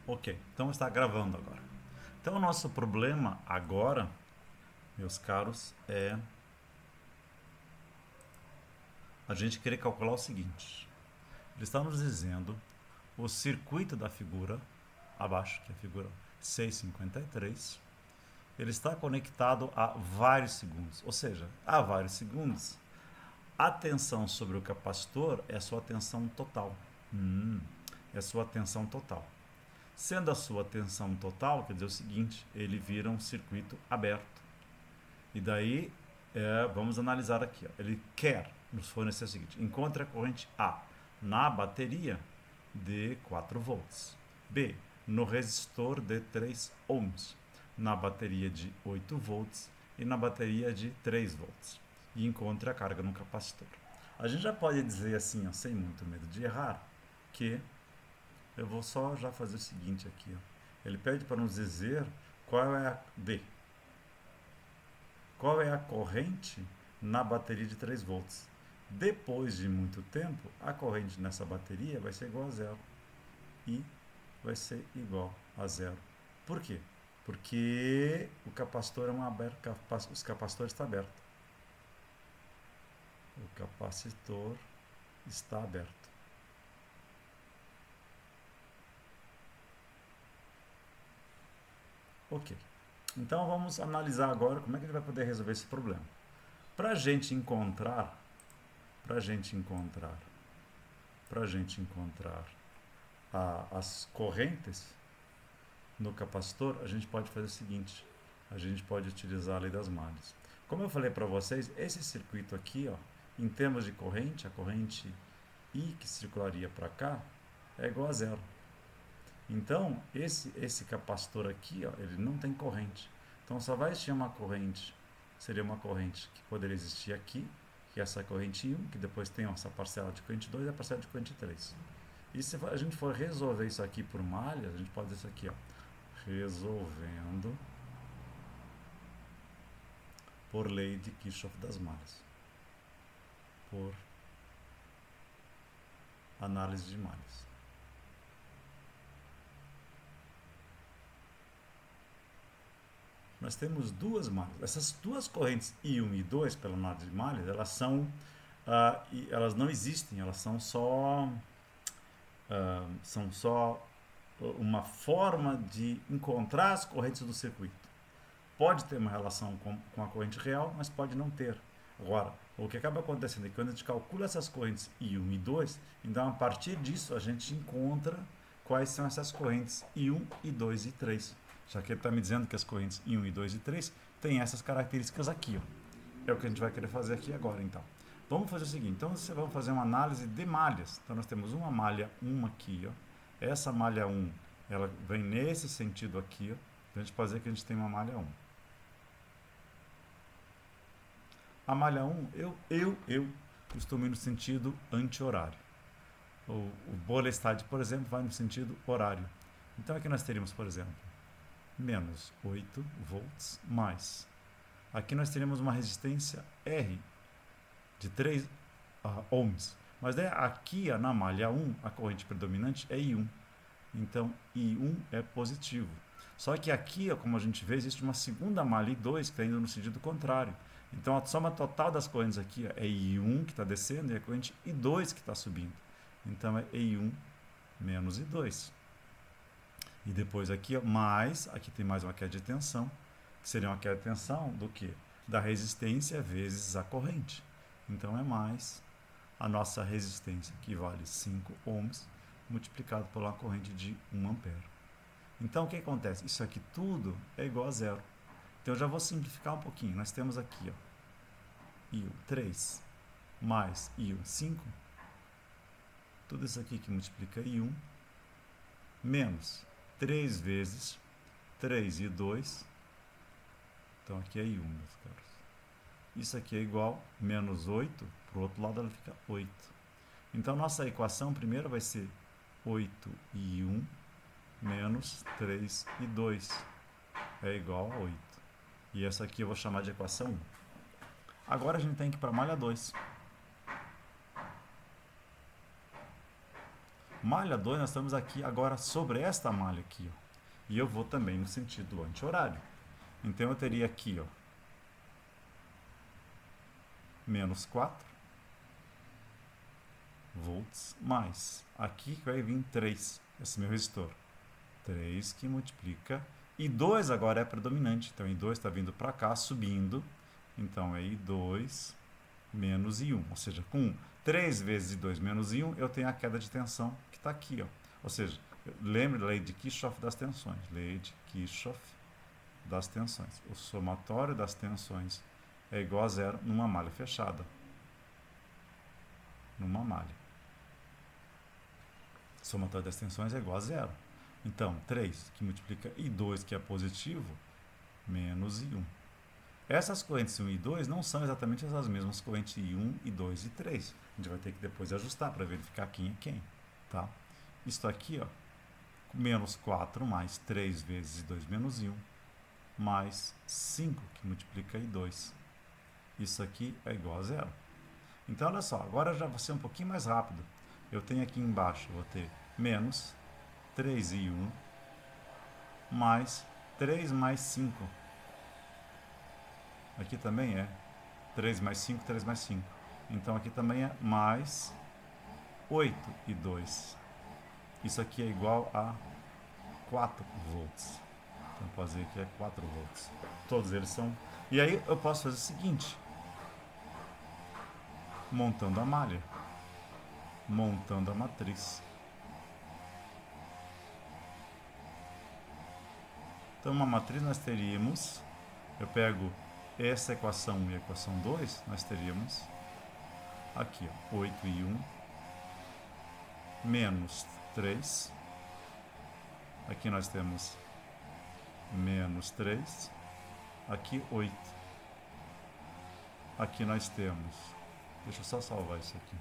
Ok, então está gravando agora. Então o nosso problema agora, meus caros, é a gente querer calcular o seguinte. Ele está nos dizendo o circuito da figura, abaixo, que é a figura 653, ele está conectado a vários segundos. Ou seja, a vários segundos, a tensão sobre o capacitor é a sua tensão total. É a sua tensão total. Sendo a sua tensão total, quer dizer o seguinte, ele vira um circuito aberto. E daí, vamos analisar aqui. Ó. Ele quer nos fornecer o seguinte, encontre a corrente A na bateria de 4 volts. B, no resistor de 3 ohms. Na bateria de 8 volts e na bateria de 3 volts. E encontre a carga no capacitor. A gente já pode dizer assim, ó, sem muito medo de errar, que eu vou só já fazer o seguinte aqui. Ó. Ele pede para nos dizer qual é a D. Qual é a corrente na bateria de 3 volts. Depois de muito tempo, a corrente nessa bateria vai ser igual a zero. E vai ser igual a zero. Por quê? Porque o capacitor é um aberto, os capacitores estão abertos. O capacitor está aberto. Ok. Então vamos analisar agora como é que a gente vai poder resolver esse problema. Para a gente encontrar as correntes no capacitor, a gente pode fazer o seguinte, a gente pode utilizar a lei das malhas. Como eu falei para vocês, esse circuito aqui, ó, em termos de corrente, a corrente I que circularia para cá é igual a zero. Então, esse capacitor aqui, ó, ele não tem corrente. Então, só vai existir uma corrente, seria uma corrente que poderia existir aqui, que é essa corrente I1, que depois tem essa parcela de corrente 2 e a parcela de corrente 3. E se a gente for resolver isso aqui por malhas, a gente pode dizer isso aqui, ó, resolvendo por lei de Kirchhoff das malhas. Por análise de malhas. Nós temos duas malhas. Essas duas correntes I1 e I2, pela análise de malhas, elas não existem, elas são só uma forma de encontrar as correntes do circuito. Pode ter uma relação com a corrente real, mas pode não ter. Agora, o que acaba acontecendo é que quando a gente calcula essas correntes I1 e I2, então a partir disso a gente encontra quais são essas correntes I1, I2 e I3. Já que ele está me dizendo que as correntes I1, I2 e I3 têm essas características aqui. Ó. É o que a gente vai querer fazer aqui agora, então. Vamos fazer o seguinte, então vamos fazer uma análise de malhas. Então nós temos uma malha 1 aqui, ó. Essa malha 1, ela vem nesse sentido aqui, ó. Então a gente pode dizer que a gente tem uma malha 1. A malha 1, eu costumo ir no sentido anti-horário. O Bolestad, por exemplo, vai no sentido horário. Então aqui nós teríamos, por exemplo, menos 8 volts mais. Aqui nós teríamos uma resistência R de 3 ohms. Mas daí aqui na malha 1, a corrente predominante é I1. Então I1 é positivo. Só que aqui, como a gente vê, existe uma segunda malha I2 que está indo no sentido contrário. Então a soma total das correntes aqui é I1 que está descendo e a corrente I2 que está subindo. Então é I1 menos I2. E depois aqui, aqui tem mais uma queda de tensão, que seria uma queda de tensão do que? Da resistência vezes a corrente. Então é mais a nossa resistência, que vale 5 ohms, multiplicado por uma corrente de 1 ampere. Então o que acontece? Isso aqui tudo é igual a zero. Então eu já vou simplificar um pouquinho. Nós temos aqui, ó, I1 3 mais I1 5. Tudo isso aqui que multiplica I1 menos 3 vezes 3 e 2. Então aqui é I1, meus caros. Isso aqui é igual a menos 8. Para o outro lado ela fica 8. Então nossa equação primeira vai ser 8i1 menos 3i2 é igual a 8. E essa aqui eu vou chamar de equação 1. Agora a gente tem que ir para a malha 2. Malha 2, nós estamos aqui agora sobre esta malha aqui, ó. E eu vou também no sentido anti-horário. Então eu teria aqui, ó, menos 4 volts mais. Aqui vai vir 3, esse meu resistor. 3 que multiplica. E 2 agora é predominante. Então, I2 está vindo para cá, subindo. Então, é I2 menos I1. Ou seja, com 3 vezes I2 menos I1, eu tenho a queda de tensão que está aqui, ó. Ou seja, lembre da lei de Kirchhoff das tensões. Lei de Kirchhoff das tensões. O somatório das tensões é igual a zero numa malha fechada. Numa malha. O somatório das tensões é igual a zero. Então, 3 que multiplica I2, que é positivo, menos I1. Essas correntes 1 e 2 não são exatamente as mesmas correntes I1, I2 e 3. A gente vai ter que depois ajustar para verificar quem é quem. Tá? Isso aqui, ó, menos 4 mais 3 vezes I2 menos I1, mais 5 que multiplica I2. Isso aqui é igual a zero. Então, olha só, agora já vou ser um pouquinho mais rápido. Eu tenho aqui embaixo, vou ter menos 3i1 mais 3 mais 5. Aqui também é 3 mais 5, 3 mais 5. Então, aqui também é mais 8i2. Isso aqui é igual a 4 volts. Então, pode dizer que é 4 volts. Todos eles são... E aí, eu posso fazer o seguinte. Montando a malha. Montando a matriz. Então, uma matriz nós teríamos, eu pego essa equação 1 e a equação 2, nós teríamos aqui, ó, 8i1 menos 3. Aqui nós temos menos 3. Aqui 8. Aqui nós temos, deixa eu só salvar isso aqui.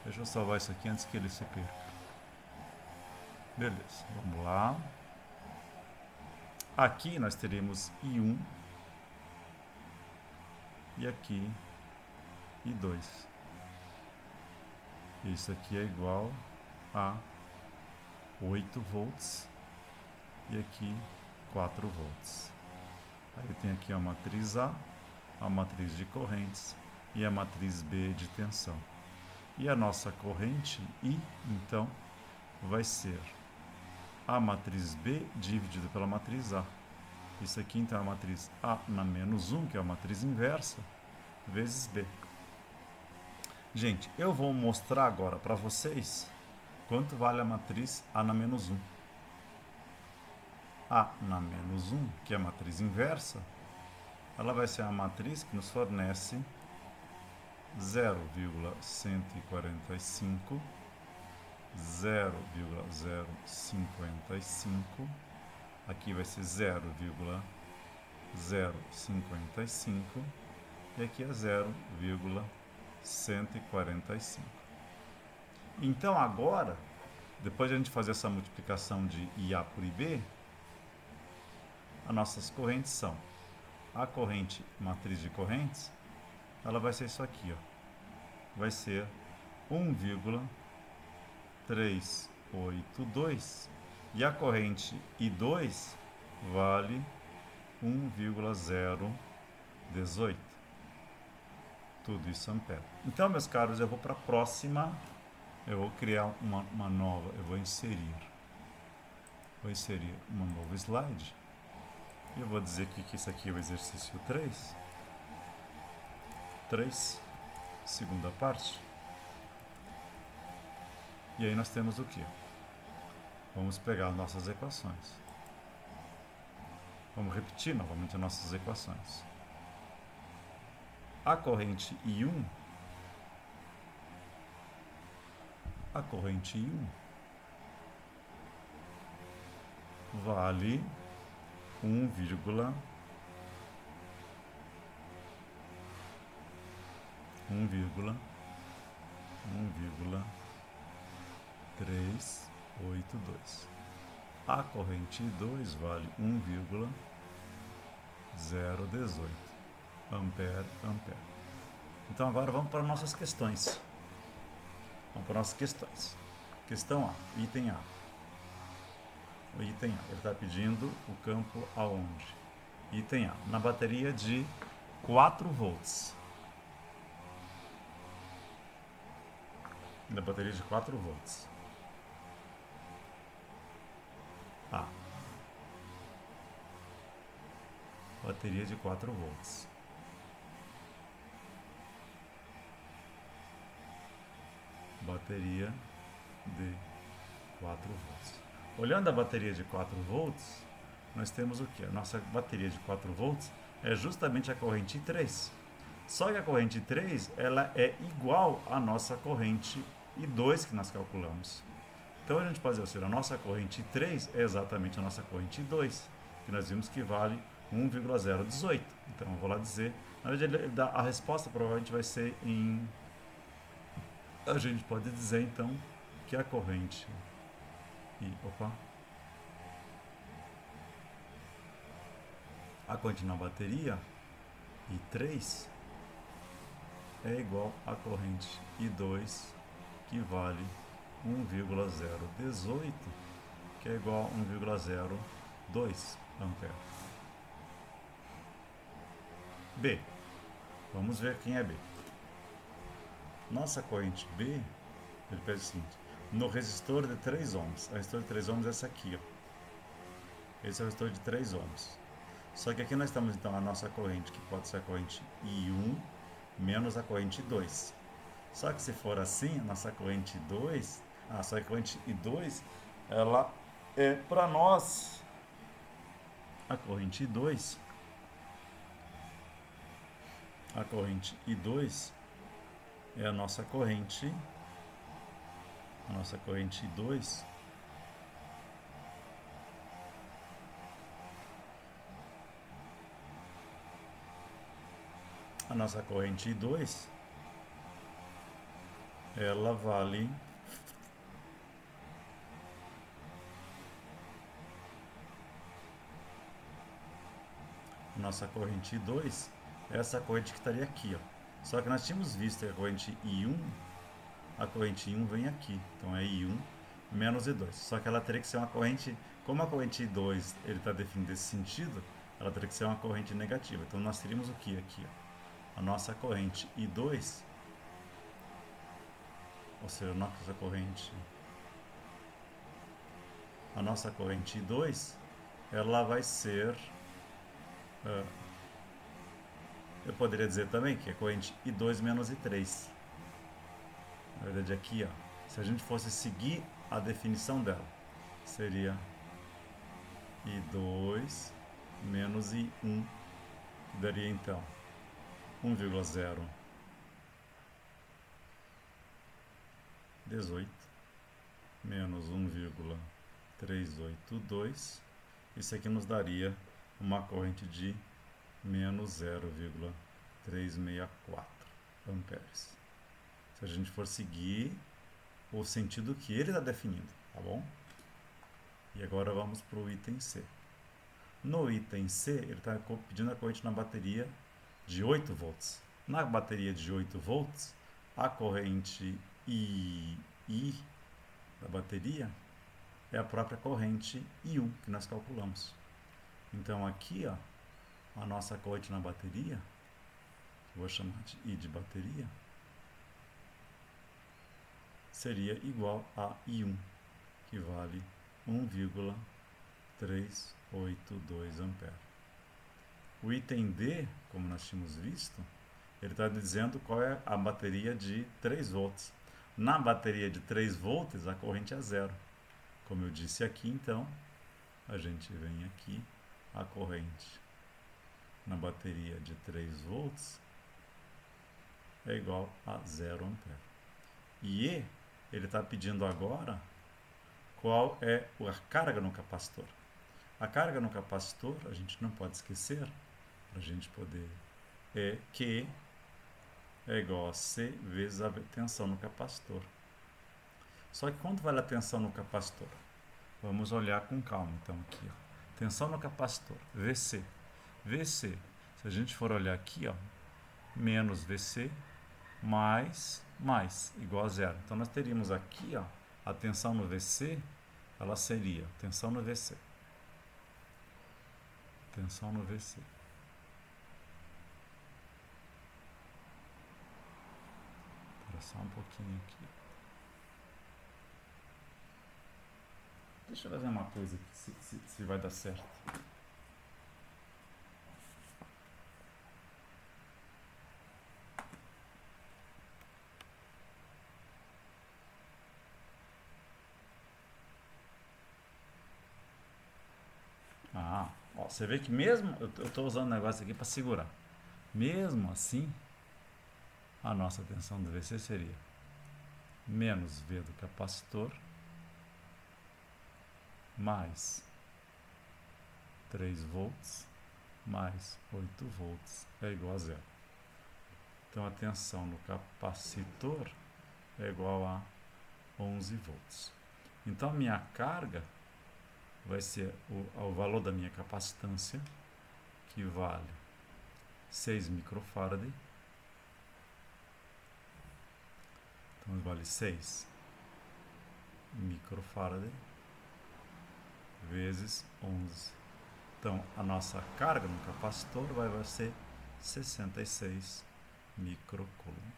Deixa eu salvar isso aqui antes que ele se perca. Beleza, vamos lá. Aqui nós teremos I1 e aqui I2. Isso aqui é igual a 8 volts e aqui 4 volts. Aí tem aqui a matriz A matriz de correntes e a matriz B de tensão. E a nossa corrente I, então, vai ser a matriz B dividido pela matriz A. Isso aqui, então, é a matriz A na menos 1, que é a matriz inversa, vezes B. Gente, eu vou mostrar agora para vocês quanto vale a matriz A na menos 1. A na menos 1, que é a matriz inversa, ela vai ser a matriz que nos fornece 0,145, 0,055, aqui vai ser 0,055 e aqui é 0,145. Então agora, depois de a gente fazer essa multiplicação de IA por IB, as nossas correntes são a corrente matriz de correntes, ela vai ser isso aqui, ó. Vai ser 1,382 e a corrente I2 vale 1,018. Tudo isso ampere. Então, meus caros, eu vou para a próxima. Eu vou criar uma nova, eu vou inserir uma nova slide. E eu vou dizer que isso aqui é o exercício 3, segunda parte. E aí nós temos o que? Vamos pegar nossas equações. Vamos repetir novamente as nossas equações. A corrente I1, vale 1,382. A corrente I2 vale 1,018 ampere. Então agora vamos para nossas questões. Vamos para nossas questões. Questão A, item A. O item A, ele está pedindo o campo aonde? Item A, na bateria de 4 volts. Na bateria de 4 volts. A. Bateria de 4 volts. Bateria de 4 volts. Olhando a bateria de 4 volts, nós temos o que? A nossa bateria de 4 volts é justamente a corrente 3. Só que a corrente 3 ela é igual à nossa corrente I2 que nós calculamos. Então a gente pode dizer, a nossa corrente 3 é exatamente a nossa corrente 2, que nós vimos que vale 1,018. Então eu vou lá dizer, na verdade a resposta provavelmente vai ser em... A gente pode dizer então que a corrente a corrente na bateria I3 é igual à corrente I2, que vale 1,018, que é igual a 1,02 ampere. B. Vamos ver quem é B. Nossa corrente B, ele pede o seguinte, no resistor de 3 ohms. O resistor de 3 ohms é essa aqui, ó. Esse é o resistor de 3 ohms. Só que aqui nós temos então a nossa corrente, que pode ser a corrente I1 menos a corrente I2. Só que se for assim, a nossa corrente I2, só que a corrente I2, ela é para nós, a corrente I2 é a nossa corrente I2 a nossa corrente I2 ela vale nossa corrente I2 é essa corrente que estaria aqui, ó. Só que nós tínhamos visto que a corrente I1 vem aqui, então é I1 menos I2. Só que ela teria que ser uma corrente, como a corrente I2 ele está definido desse sentido, ela teria que ser uma corrente negativa. Então nós teríamos o que aqui, ó? A nossa corrente I2, ou seja, a nossa corrente I2, ela vai ser, eu poderia dizer também que é corrente I2 menos I3. Na verdade aqui, ó, se a gente fosse seguir a definição dela, seria I2 menos I1, que daria então 1,018 menos 1,382. Isso aqui nos daria uma corrente de menos 0,364 amperes. Se a gente for seguir o sentido que ele está definindo, tá bom? E agora vamos para o item C. No item C, ele está pedindo a corrente na bateria de 8 volts. Na bateria de 8 volts, a corrente I da bateria é a própria corrente I1 que nós calculamos. Então aqui, ó, a nossa corrente na bateria, que eu vou chamar de I de bateria, seria igual a I1, que vale 1,382 ampere. O item D, como nós tínhamos visto, ele está dizendo qual é a bateria de 3 volts. Na bateria de 3 volts, a corrente é zero. Como eu disse aqui, então, a gente vem aqui, a corrente na bateria de 3 volts é igual a 0 ampere. E ele está pedindo agora qual é a carga no capacitor. A carga no capacitor, a gente não pode esquecer, para a gente poder, é Q é igual a C vezes a tensão no capacitor. Só que quanto vale a tensão no capacitor? Vamos olhar com calma, então, aqui, ó. Tensão no capacitor, VC. VC, se a gente for olhar aqui, ó, menos VC mais, igual a zero. Então, nós teríamos aqui, ó, a tensão no VC, ela seria tensão no VC. Tensão no VC. Espera só um pouquinho aqui. Deixa eu fazer uma coisa aqui, se vai dar certo. Ó, você vê que mesmo, eu estou usando o negócio aqui para segurar. Mesmo assim, a nossa tensão do VC seria menos V do capacitor mais 3 volts mais 8 volts é igual a zero. Então a tensão no capacitor é igual a 11 volts. Então a minha carga vai ser o valor da minha capacitância, que vale 6 microfarad. Então vale 6 microfarad vezes 11. Então a nossa carga no capacitor vai ser 66 microcoulomb.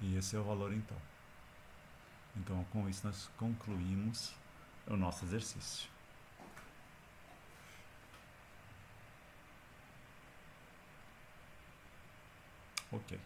E esse é o valor então. Então com isso nós concluímos o nosso exercício. Ok.